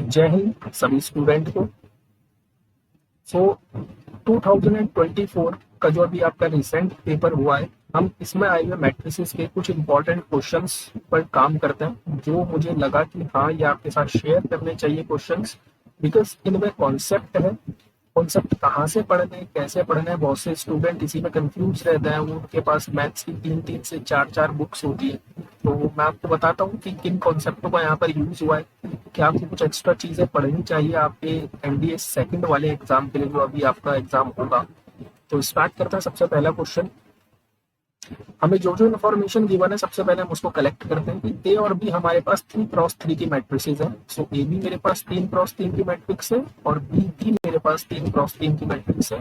जय हिंद सभी स्टूडेंट को। सो 2024 का जो अभी आपका रिसेंट पेपर हुआ है, हम इसमें आए हुए मैट्रिसेस के कुछ इंपॉर्टेंट क्वेश्चंस पर काम करते हैं, जो मुझे लगा कि हाँ ये आपके साथ शेयर करने चाहिए क्वेश्चंस, बिकॉज इनमें कॉन्सेप्ट है। कॉन्सेप्ट कहाँ से पढ़ने कैसे पढ़ना है, बहुत से स्टूडेंट इसी में कंफ्यूज रहते हैं। वो उनके पास मैथ्स की 3 से 4 बुक्स होती है। तो मैं आपको बताता हूँ कि किन कॉन्सेप्टों का यहाँ पर यूज हुआ है, क्या आपको कुछ एक्स्ट्रा चीजें पढ़नी चाहिए आपके एनडीए सेकंड वाले एग्जाम के लिए, जो अभी आपका एग्जाम होगा। तो स्टार्ट करते हैं। सबसे पहला क्वेश्चन, हमें जो जो इन्फॉर्मेशन गिवन है सबसे पहले हम उसको कलेक्ट करते हैं कि ए और बी हमारे पास 3x3 की मैट्रिसेस है। सो ए बी मेरे पास 3x3 की मैट्रिक्स है और बी भी मेरे पास 3x3 की मैट्रिक्स है।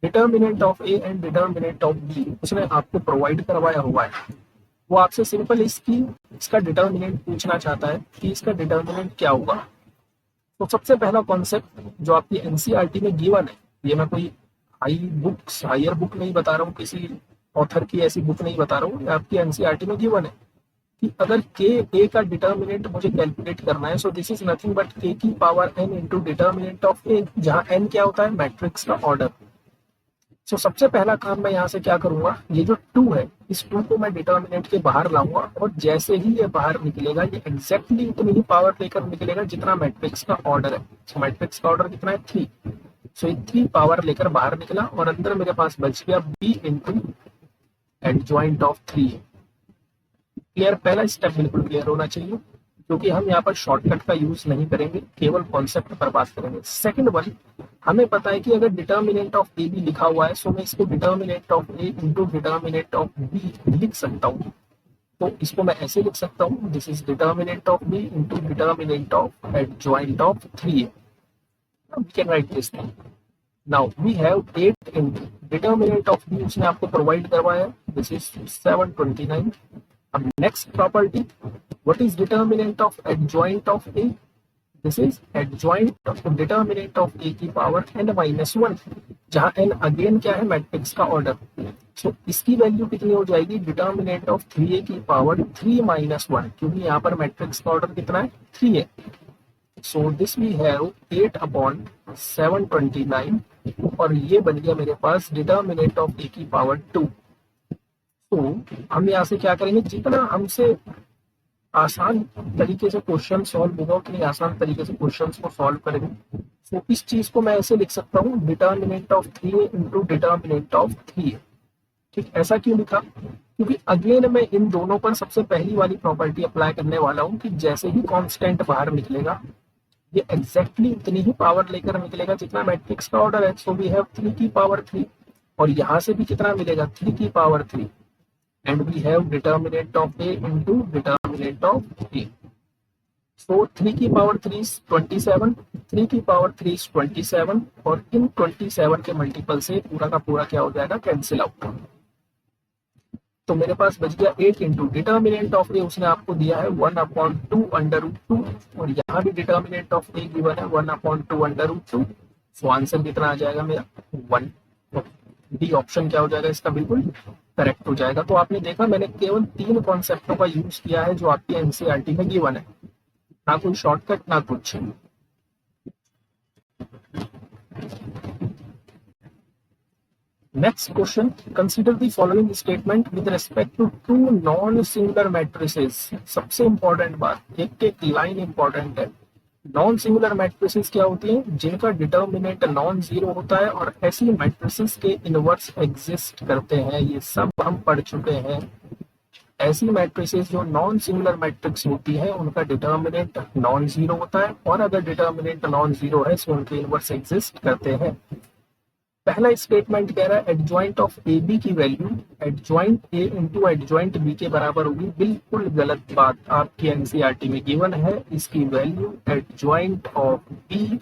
Determinant of A and determinant of B उसने आपको प्रोवाइड करवाया हुआ है। वो आपसे सिंपल इसका डिटर्मिनेंट पूछना चाहता है कि इसका डिटर्मिनेंट क्या होगा। तो सबसे पहला कॉन्सेप्ट जो आपकी एनसीईआरटी में गिवन है, ये मैं कोई हायर बुक नहीं बता रहा हूँ, किसी ऑथर की ऐसी बुक नहीं बता रहा हूँ, आपकी एनसीईआरटी में गिवन है कि अगर के ए का डिटर्मिनेंट मुझे कैलकुलेट करना है, so this is nothing but K की power N into determinant of A, जहां एन क्या होता है, मैट्रिक्स का ऑर्डर। सो सबसे पहला काम मैं यहाँ से क्या करूंगा, ये जो 2 है इस 2 को मैं डिटर्मिनेंट के बाहर लाऊंगा और जैसे ही ये बाहर निकलेगा ये एग्जैक्टली उतनी ही पावर लेकर निकलेगा जितना मैट्रिक्स का ऑर्डर है। सो मैट्रिक्स का ऑर्डर कितना है, 3। सो ये 3 पावर लेकर बाहर निकला और अंदर मेरे पास बच गया B into adjoint of 3। Clear, पहला स्टेप बिल्कुल क्लियर होना चाहिए, क्योंकि हम यहाँ पर शॉर्टकट का यूज नहीं करेंगे, केवल कॉन्सेप्ट पर बात करेंगे। सेकंड वन, हमें पता है कि अगर डिटर्मिनेंट ऑफ ए बी लिखा हुआ है, सो मैं इसको determinant of A into determinant of B लिख सकता हूँ। तो इसको मैं ऐसे लिख सकता हूँ, this is determinant of B into determinant of adjoint of 3। We can write this thing. Now we have 8 into determinant of B, उसने आपको प्रोवाइड करवाया, दिस इज 729। अब next property, what is determinant of adjoint of A? This is adjoint of determinant of A की power n minus 1, जहां n again क्या है, matrix का order. सो इसकी वैल्यू कितनी हो जाएगी, डिटर्मिनेंट ऑफ 3A की पावर 3 minus 1, क्योंकि यहाँ पर मैट्रिक्स का ऑर्डर कितना है, 3 है। सो दिस वी हैव 8/729 और ये बन गया मेरे पास डिटर्मिनेंट ऑफ A की पावर 2। तो हम यहाँ से क्या करेंगे, जितना हमसे आसान तरीके से क्वेश्चन सॉल्व होगा उतनी आसान तरीके से क्वेश्चन को सॉल्व करेंगे। तो इस चीज को मैं ऐसे लिख सकता हूँ, determinant of 3 into determinant of 3। ठीक, ऐसा क्यों लिखा, क्योंकि अगेन मैं इन दोनों पर सबसे पहली वाली प्रॉपर्टी अप्लाई करने वाला हूँ कि जैसे ही कांस्टेंट बाहर निकलेगा ये एग्जैक्टली उतनी ही पावर लेकर निकलेगा जितना मैट्रिक्स का ऑर्डर है। सो वी हैव 3 की पावर 3 और यहाँ से भी कितना मिलेगा, 3 की power 3, and we have determinant of A into determinant of A. So 3 की पावर 3 is 27, 3 की पावर 3 is 27 और इन 27 के मल्टीपल से पूरा का पूरा क्या हो जाएगा, कैंसिल आउट। तो मेरे पास बच गया 8 इंटू डिटर्मिनेंट ऑफ ए, उसने आपको दिया है 1/2 √2 और यहाँ भी डिटर्मिनेंट ऑफ ए गिवन है 1/2 √2। सो आंसर कितना आ जाएगा मेरा, 1। डी ऑप्शन क्या हो जाएगा इसका, बिल्कुल करेक्ट हो जाएगा। तो आपने देखा मैंने केवल 3 कॉन्सेप्टों का यूज किया है जो आपकी एनसीईआरटी में गिवन है, ना कोई शॉर्टकट ना कुछ। Next question, consider the following statement with respect to 2 non singular matrices. सबसे इंपॉर्टेंट बात, एक लाइन इंपॉर्टेंट है। नॉन सिंगुलर मैट्रिसेस क्या होती हैं, जिनका डिटर्मिनेंट नॉन जीरो होता है और ऐसी मैट्रिसेस के इनवर्स एग्जिस्ट करते हैं, ये सब हम पढ़ चुके हैं। ऐसी मैट्रिसेस जो नॉन सिंगुलर मैट्रिक्स होती है उनका डिटर्मिनेंट नॉन जीरो होता है और अगर डिटर्मिनेंट नॉन जीरो है तो उनके इनवर्स एग्जिस्ट करते हैं। पहला स्टेटमेंट कह रहा है एडजॉइंट ऑफ ए बी की value adjoint A into adjoint B के बराबर होगी। बिल्कुल गलत बात, आपकी एनसीईआरटी में गिवन है इसकी value adjoint of B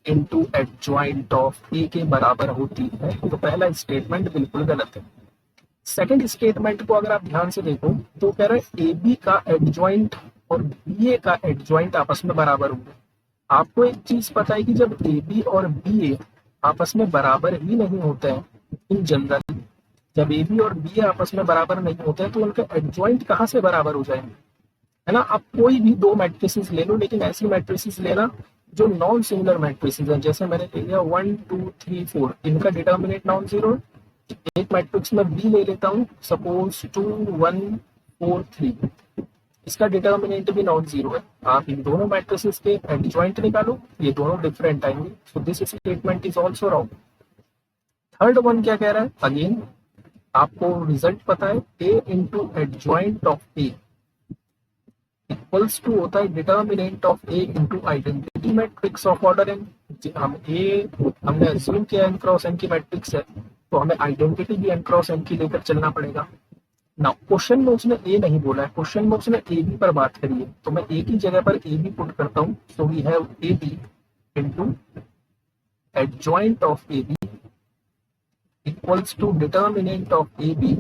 into adjoint of A के बराबर होती है। तो पहला स्टेटमेंट बिल्कुल गलत है। सेकंड स्टेटमेंट को अगर आप ध्यान से देखो तो कह रहा है ए बी का एडजॉइंट और बी ए का एडजॉइंट आपस में बराबर होंगे। आपको एक चीज पता है कि जब ए बी और बी ए आपस में बराबर ही नहीं होते हैं, इन जनरल जब ए बी और बी आपस में बराबर नहीं होते हैं तो उनका एडजॉइंट कहाँ से बराबर हो जाएंगे, है ना। आप कोई भी दो मैट्रिसेस ले लो, लेकिन ऐसी मैट्रिसेस लेना जो नॉन सिंगुलर मैट्रिसेस हैं। जैसे मैंने ले लिया 1 2 3 4, इनका डिटर्मिनेंट नॉन जीरो है। एक मैट्रिक्स में बी ले लेता हूँ, सपोज 2 1 4 3, इसका डिटर्मिनेंट भी नॉन जीरो है। आप इन दोनों मैट्रिसेस के एडजॉइंट निकालो, ये दोनों डिफरेंट आएंगे, so this statement is also wrong. Third one क्या कह रहा है, अगेन आपको रिजल्ट पता है, A into adjoint of A equals to होता है determinant of A into identity matrix of order N. हम ए हमने अज्यूम किया एन क्रॉस एन की मैट्रिक्स है, तो हमें आइडेंटिटी भी एन क्रॉस एन की लेकर चलना पड़ेगा ना। क्वेश्चन में उसने ए नहीं बोला है, क्वेश्चन में उसने ए बी पर बात करी है, तो मैं ए की जगह पर ए बी पुट करता हूँ। So we have A B into adjoint of A B equals to determinant of A B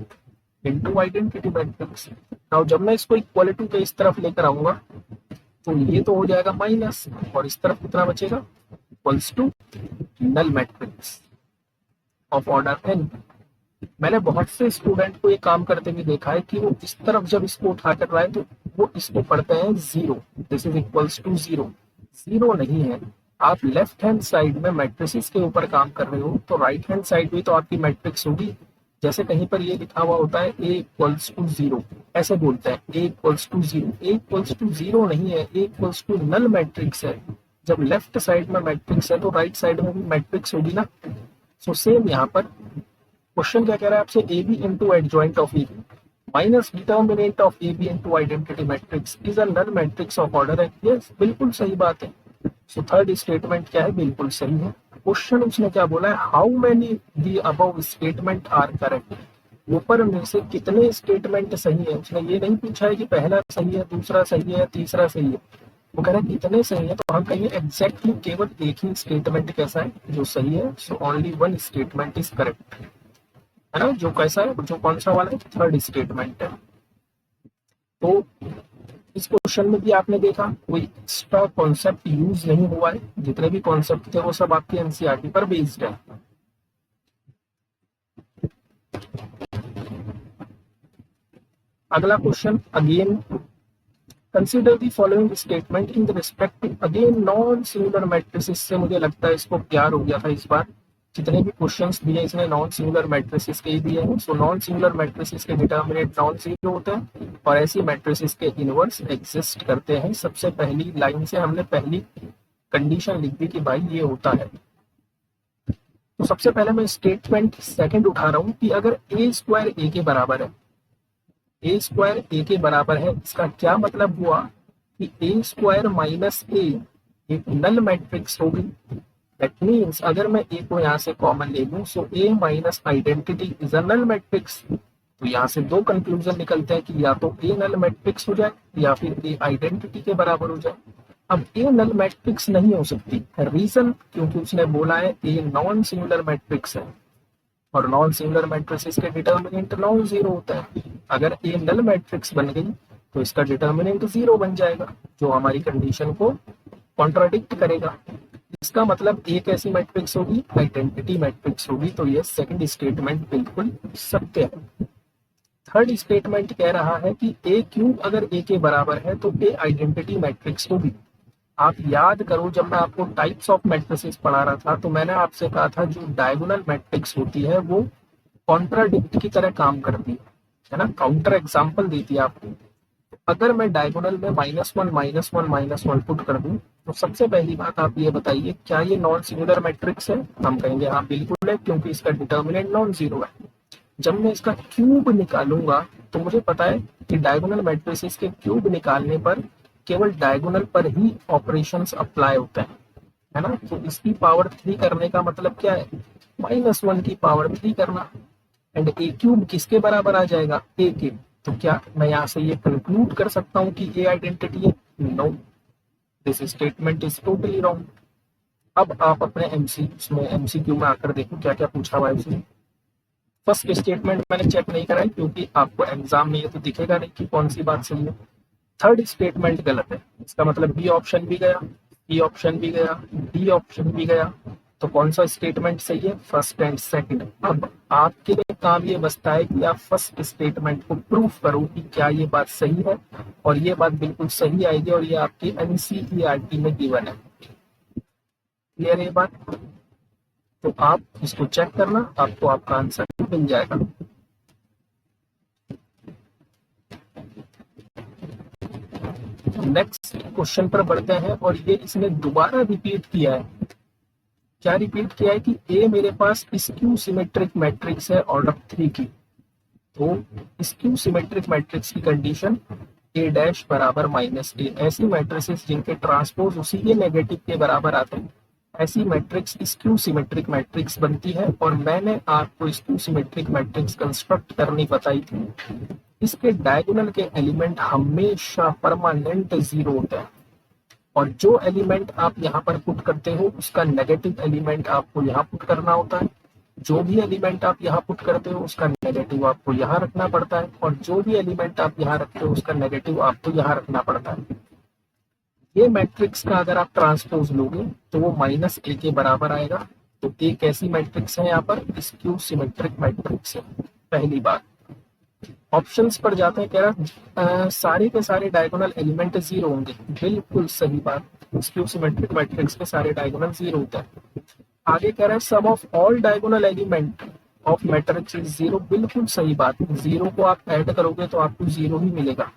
into identity matrix. Now जब मैं इसको इक्वलिटी के इस तरफ लेकर आऊंगा, तो ये तो हो जाएगा माइनस, और इस तरफ कितना बचेगा, equals to null matrix of order N. मैंने बहुत से स्टूडेंट को ये काम करते हुए देखा है कि वो इस तरफ जब इसको उठा कर रहा है तो वो इसको पढ़ते हैं zero, this is equals to zero. Zero नहीं है। आप लेफ्ट हैंड साइड में मैट्रिसेस के ऊपर काम कर रहे हो, तो राइट हैंड साइड भी तो आपकी मैट्रिक्स होगी। जैसे कहीं पर ये लिखा हुआ होता है ए इक्वल्स टू जीरो, ऐसे बोलते हैं A equals to zero. A equals to zero नहीं है, A equals to null matrix है। जब लेफ्ट साइड में मैट्रिक्स है तो राइट साइड में भी मैट्रिक्स होगी ना। सो सेम यहाँ पर क्वेश्चन क्या कह रहा है आपसे, A B into adjoint of A B minus determinant of A B into identity matrix is a null matrix of order है। यस, बिल्कुल सही बात है। सो थर्ड स्टेटमेंट क्या है, बिल्कुल सही है। क्वेश्चन उसने क्या बोला है, how many the above statement are correct. ऊपर में से कितने स्टेटमेंट सही है। उसने ये नहीं पूछा है कि पहला सही है, दूसरा सही है, तीसरा सही है। वो कह रहा है कितने सही है, तो हम कहेंगे एग्जैक्टली केवल एक ही स्टेटमेंट कैसा है जो सही है। So only one statement is correct, है ना। जो कैसा है, जो कौन सा वाला है, थर्ड स्टेटमेंट है। तो इस क्वेश्चन में भी आपने देखा कोई एक्स्ट्रा कॉन्सेप्ट यूज नहीं हुआ है, जितने भी कॉन्सेप्ट थे वो सब आपके एनसीईआरटी पर बेस्ड है। अगला question, again consider the following statement in the respective, again non singular matrices से मुझे लगता है इसको प्यार हो गया था इस बार। जितने भी क्वेश्चंस दिए इसने नॉन सिंगुलर मैट्रिसेस के ही दिए हैं। सो नॉन सिंगुलर मैट्रिसेस के डिटर्मिनेंट नॉन जीरो होते हैं, और ऐसी मैट्रिसेस के इनवर्स एग्जिस्ट करते हैं। सबसे पहली लाइन से हमने पहली कंडीशन लिख दी कि भाई ये होता है। तो सबसे पहले मैं स्टेटमेंट सेकंड उठा रहा हूं कि अगर ए स्क्वायर ए के बराबर है, ए स्क्वायर ए के बराबर है, इसका क्या मतलब हुआ कि ए स्क्वायर माइनस ए एक नल मैट्रिक्स होगी। दैट मीन्स अगर मैं ए को यहाँ से कॉमन ले लूं, so A minus identity is a null matrix. तो यहाँ से दो कंक्लूजन निकलते हैं कि या तो ए नल मैट्रिक्स हो जाए या फिर ए आइडेंटिटी के बराबर हो जाए। अब ए नल मैट्रिक्स नहीं हो सकती, रीजन क्योंकि उसने बोला है ए नॉन सिंगुलर मैट्रिक्स है, और नॉन सिंगुलर मैट्रिसेस के डिटर्मिनेंट नॉन जीरो होता है। अगर ए नल मैट्रिक्स बन गई तो इसका डिटर्मिनेंट जीरो बन जाएगा, जो हमारी कंडीशन को कॉन्ट्राडिक्ट करेगा। इसका मतलब एक ऐसी मैट्रिक्स होगी, आइडेंटिटी मैट्रिक्स होगी। तो ये सेकंड स्टेटमेंट बिल्कुल सत्य है। थर्ड स्टेटमेंट कह रहा है कि ए क्यूब अगर ए के बराबर है तो ए आइडेंटिटी मैट्रिक्स होगी। आप याद करो जब मैं आपको टाइप्स ऑफ मैट्रिसेस पढ़ा रहा था, तो मैंने आपसे कहा था जो डायगोनल मैट्रिक्स होती है वो कॉन्ट्राडिक्ट की तरह काम करती है ना, काउंटर एग्जाम्पल देती है आपको। अगर मैं डायगोनल में -1 -1 -1 पुट कर दूं, तो सबसे पहली बात आप ये बताइए क्या ये नॉन सिंगुलर मैट्रिक्स है। हम कहेंगे हाँ बिल्कुल है, क्योंकि इसका डिटर्मिनेंट नॉन जीरो है। जब मैं इसका क्यूब निकालूंगा तो मुझे पता है कि डायगोनल मैट्रिसेस के क्यूब निकालने पर केवल डायगोनल पर ही ऑपरेशंस अप्लाई होते हैं, है ना। तो इसकी पावर 3 करने का मतलब क्या है, -1 की पावर 3 करना। एंड ए क्यूब किसके बराबर आ जाएगा, ए के। तो क्या मैं यहाँ से ये कंक्लूड कर सकता हूँ कि ए आइडेंटिटी है, no, this statement is totally wrong. अब आप अपने एमसीक्यू में आकर देखो क्या क्या पूछा हुआ है उसने। फर्स्ट स्टेटमेंट मैंने चेक नहीं करा है क्योंकि आपको एग्जाम में ये तो दिखेगा नहीं कि कौन सी बात सही है। थर्ड स्टेटमेंट गलत है, इसका मतलब बी ऑप्शन भी गया, सी ऑप्शन भी गया, डी ऑप्शन भी गया, तो कौन सा स्टेटमेंट सही है? First and second. अब आपके लिए काम ये बचता है कि आप फर्स्ट स्टेटमेंट को प्रूफ करो कि क्या ये बात सही है, और ये बात बिल्कुल सही आएगी और ये आपकी एनसीईआरटी में गिवन है। क्लियर है ये बात? तो आप इसको चेक करना, आपको आपका आंसर मिल जाएगा। नेक्स्ट क्वेश्चन पर बढ़ते हैं, और ये इसने दोबारा रिपीट किया है। क्या रिपीट किया है कि ए मेरे पास स्क्यू सिमेट्रिक मैट्रिक्स है ऑर्डर 3 की। तो स्क्यू सिमेट्रिक मैट्रिक्स की कंडीशन ए डैश बराबर माइनस ए। ऐसी मैट्रिसेस जिनके ट्रांसपोज उसी के नेगेटिव के बराबर आते हैं, ऐसी मैट्रिक्स स्क्यू सिमेट्रिक मैट्रिक्स बनती है। और मैंने आपको स्क्यू सिमेट्रिक मैट्रिक्स कंस्ट्रक्ट करनी बताई थी। इसके डायगोनल के एलिमेंट हमेशा परमानेंट जीरो होते हैं, और जो एलिमेंट आप यहाँ पर पुट करते हो उसका नेगेटिव एलिमेंट आपको यहाँ पुट करना होता है। जो भी एलिमेंट आप यहाँ पुट करते हो उसका नेगेटिव आपको यहाँ रखना पड़ता है, और जो भी एलिमेंट आप यहाँ रखते हो उसका नेगेटिव आपको यहाँ रखना पड़ता है। ये मैट्रिक्स का अगर आप ट्रांसपोज लोगे तो वो माइनस ए के बराबर आएगा। तो ए कैसी मैट्रिक्स है? यहाँ पर स्क्यू सिमेट्रिक मैट्रिक्स है। पहली बात। ऑप्शंस पर जाते हैं, कह रहा सारे के सारे डायगोनल एलिमेंट जीरो होंगे। बिल्कुल सही बात, स्क्यू सिमेट्रिक मैट्रिक्स के सारे डायगोनल जीरो होते हैं। आगे कह रहा है sum of all diagonal element of matrix is zero. बिल्कुल सही बात, जीरो को आप ऐड करोगे तो आपको जीरो ही मिलेगा।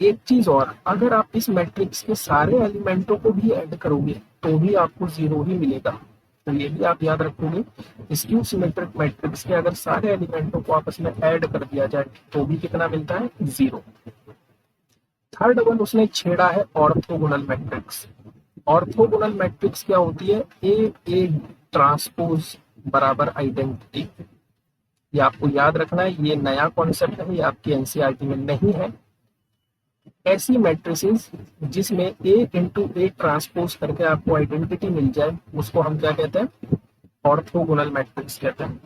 एक चीज और, अगर आप इस मैट्रिक्स के सारे एलिमेंटों को भी ऐड करोगे तो भी आपको जीरो ही मिलेगा। तो ये भी आप याद रखोगे, स्क्यू सिमेट्रिक मैट्रिक्स के अगर सारे एलिमेंटों को आपस में ऐड कर दिया जाए तो भी कितना मिलता है? जीरो। थर्ड वन उसने छेड़ा है ऑर्थोगोनल मैट्रिक्स। ऑर्थोगोनल मैट्रिक्स क्या होती है? ए ट्रांसपोज बराबर आइडेंटिटी। ये आपको याद रखना है, ये नया कॉन्सेप्ट है, ये आपकी एनसीईआरटी में नहीं है। ऐसी मैट्रिसेस जिसमें ए इंटू ए ट्रांसपोज करके आपको आइडेंटिटी मिल जाए उसको हम क्या कहते हैं? ऑर्थोगोनल मैट्रिक्स कहते हैं।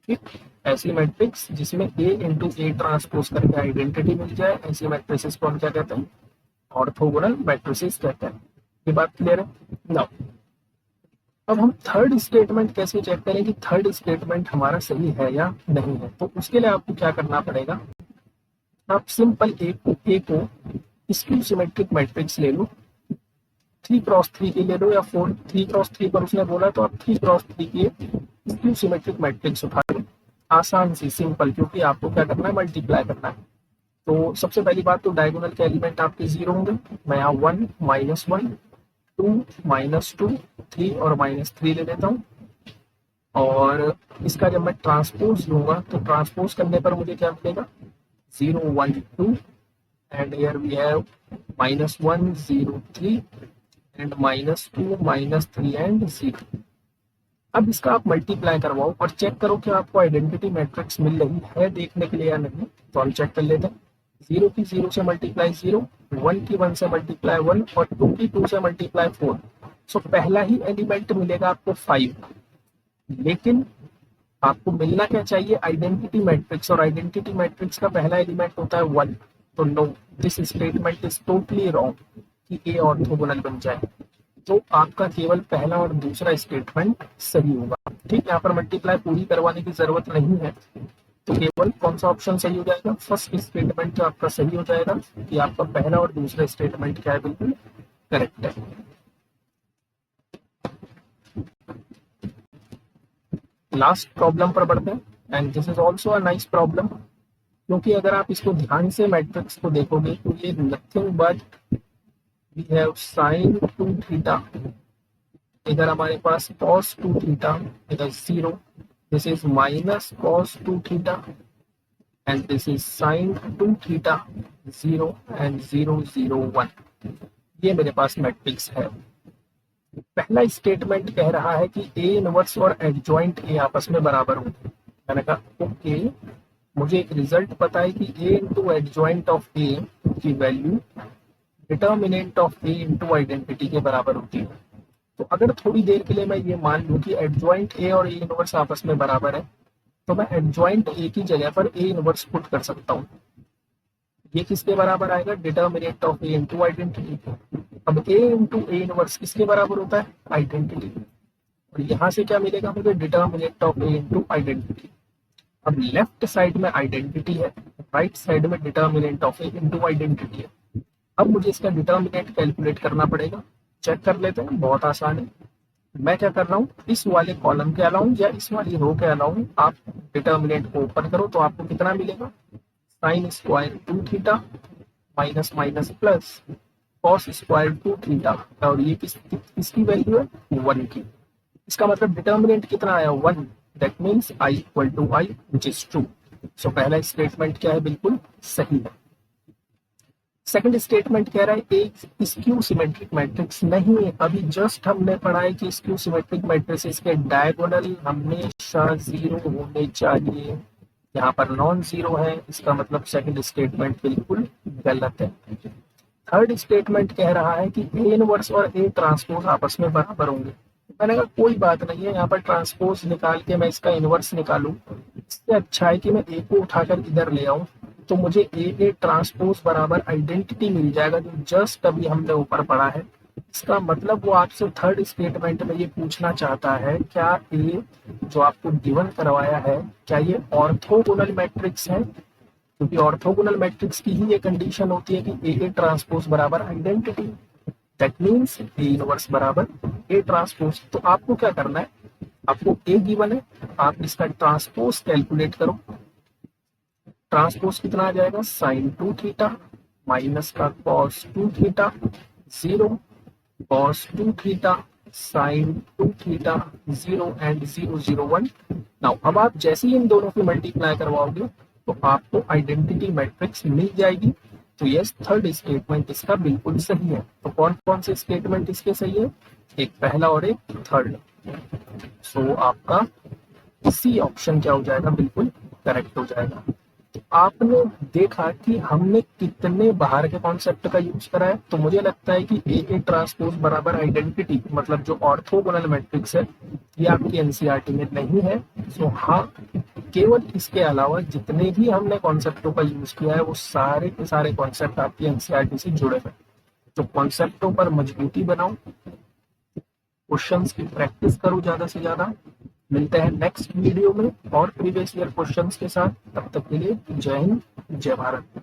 ठीक, ऐसी मैट्रिक्स जिसमें ए इंटू ए ट्रांसपोज करके आइडेंटिटी मिल जाए, ऐसी मैट्रिसेस को हम क्या कहते हैं? ऑर्थोगोनल मैट्रिसेस कहते हैं। ये बात क्लियर है? नाउ अब हम थर्ड स्टेटमेंट कैसे चेक करें कि थर्ड स्टेटमेंट हमारा सही है या नहीं है। तो उसके लिए आपको क्या करना पड़ेगा, आप सिंपल ए को स्क्यू सिमेट्रिक मैट्रिक्स ले लो, 3x3 के ले लो, या 3x3 पर उसने बोला तो आप 3x3 के स्क्यू सिमेट्रिक मैट्रिक्स उठा लो। आसान सी, सिंपल, क्योंकि आपको क्या करना है? मल्टीप्लाई करना है। तो सबसे पहली बात तो डायगोनल के एलिमेंट आपके जीरो होंगे। मैं यहाँ 1 -1 2 -2 3 और -3 ले लेता हूँ। और इसका जब मैं ट्रांसपोज लूंगा तो ट्रांसपोज करने पर मुझे क्या मिलेगा? 0 1 2, and here we have -1 0 3 and -2 -3 and 0। अब इसका आप मल्टीप्लाई करवाओ और चेक करो कि आपको आइडेंटिटी मैट्रिक्स मिल रही है देखने के लिए या नहीं। तो हम चेक कर लेते हैं। 0 की 0 से मल्टीप्लाई 0, 1 की 1 से मल्टीप्लाई 1 और 2 की 2 से मल्टीप्लाई 4। सो पहला ही एलिमेंट मिलेगा आपको 5, लेकिन आपको मिलना क्या चाहिए? आइडेंटिटी मैट्रिक्स, और आइडेंटिटी मैट्रिक्स का पहला एलिमेंट होता है 1। तो no, this statement is totally wrong कि ए ऑर्थोगोनल बन जाए। तो आपका केवल पहला और दूसरा स्टेटमेंट सही होगा। ठीक, यहाँ पर मल्टीप्लाई पूरी करवाने की जरूरत नहीं है। तो केवल कौन सा ऑप्शन सही हो जाएगा? फर्स्ट स्टेटमेंट जो आपका सही हो जाएगा कि आपका पहला और दूसरा स्टेटमेंट क्या है? बिल्कुल करेक्ट है। लास्ट प्रॉब्लम पर बढ़ते हैं, and this is also a nice problem, क्योंकि अगर आप इसको ध्यान से मैट्रिक्स को देखोगे तो ये nothing but we have sine 2 theta, इधर हमारे पास cos 2 थीटा, इधर 0, this is minus cos 2 theta, and this is sine 2 theta, 0 and 0 0 1। ये मेरे पास मैट्रिक्स है। पहला स्टेटमेंट कह रहा है कि ए इनवर्स और एडजॉइंट ए आपस में बराबर होंगे। मैंने कहा ओके, मुझे एक रिजल्ट पता है कि ए इंटू एडजॉइंट ऑफ ए की value determinant of A into identity के बराबर होती है। तो अगर थोड़ी देर के लिए मैं ये मान लूँ कि एडजॉइंट ए और ए इनवर्स आपस में बराबर है, तो मैं एडजॉइंट ए की जगह पर ए इनवर्स पुट कर सकता हूँ। ये किसके बराबर आएगा? Determinant of A into identity. अब ए इंटू ए इनवर्स किसके बराबर होता है? आइडेंटिटी। और यहाँ से क्या मिलेगा मुझे, determinant of A into identity. अब लेफ्ट साइड में आइडेंटिटी है, राइट साइड में determinant of A into identity है। अब मुझे इसका डिटर्मिनेंट कैलकुलेट करना पड़ेगा। चेक कर लेते हैं, बहुत आसान है। मैं क्या कर रहा हूँ, इस वाले कॉलम के अलाउ या इस वाली रो के अलाउ आप डिटर्मिनेंट को ओपन करो तो आपको कितना मिलेगा, sine square 2 theta minus minus plus cos square 2 theta, और ये किसकी वैल्यू है, 1 की। इसका मतलब डिटर्मिनेंट कितना आया, 1। That means I equal to I which is true. So पहला स्टेटमेंट क्या है, बिल्कुल सही है। सेकंड स्टेटमेंट कह रहा है एक स्क्यू सिमेट्रिक मैट्रिक्स नहीं है। अभी जस्ट हमने पढ़ा है कि स्क्यू सिमेट्रिक मैट्रिक्स के डायगोनल हमेशा 0 होने चाहिए, यहाँ पर नॉन जीरो है, इसका मतलब सेकंड स्टेटमेंट बिल्कुल गलत है। थर्ड स्टेटमेंट कह रहा है कि ए इनवर्स और ए ट्रांसपोज आपस में बराबर होंगे। मैंने कहा कोई बात नहीं है, यहाँ पर ट्रांसपोज निकाल के मैं इसका इनवर्स निकालूं, इससे अच्छा है कि मैं ए को उठाकर इधर ले आऊं, तो मुझे ए ट्रांसपोज बराबर आइडेंटिटी मिल जाएगा, जो जस्ट अभी हमने ऊपर पढ़ा है। इसका मतलब वो आपसे थर्ड स्टेटमेंट में ये पूछना चाहता है, क्या ए जो आपको गिवन करवाया है क्या ये ऑर्थोगोनल मैट्रिक्स है, क्योंकि ऑर्थोगोनल मैट्रिक्स की ही ये कंडीशन होती है कि ए ट्रांसपोज बराबर identity. That means A inverse बराबर ए ट्रांसपोज। तो आपको क्या करना है, आपको ए गिवन है, आप इसका ट्रांसपोज कैलकुलेट करो। ट्रांसपोज कितना आ जाएगा, साइन 2 थीटा माइनस का cos 2 theta 0 cos 2 theta sine 2 theta 0 and 0 0 1। Now अब आप जैसे ही इन दोनों की मल्टीप्लाई करवाओगे तो आपको आइडेंटिटी मैट्रिक्स मिल जाएगी। तो यस, थर्ड स्टेटमेंट इसका बिल्कुल सही है। तो कौन कौन से स्टेटमेंट इसके सही है, एक पहला और एक थर्ड। सो आपका सी ऑप्शन क्या हो जाएगा, बिल्कुल करेक्ट हो जाएगा। तो आपने देखा कि हमने कितने बाहर के कॉन्सेप्ट का यूज करा है। तो मुझे लगता है कि ए ट्रांसपोज बराबर आइडेंटिटी मतलब जो ऑर्थोगोनल मैट्रिक्स है ये आपकी एनसीईआरटी में नहीं है। सो हाँ, केवल इसके अलावा जितने भी हमने कॉन्सेप्टों का यूज किया है वो सारे के सारे कॉन्सेप्ट आपकी एनसीईआरटी से जुड़े हुए। तो कॉन्सेप्टों पर मजबूती बनाओ, क्वेश्चंस की प्रैक्टिस करो ज्यादा से ज्यादा। मिलते हैं नेक्स्ट वीडियो में और प्रीवियस ईयर क्वेश्चंस के साथ। तब तक के लिए जय हिंद, जय भारत।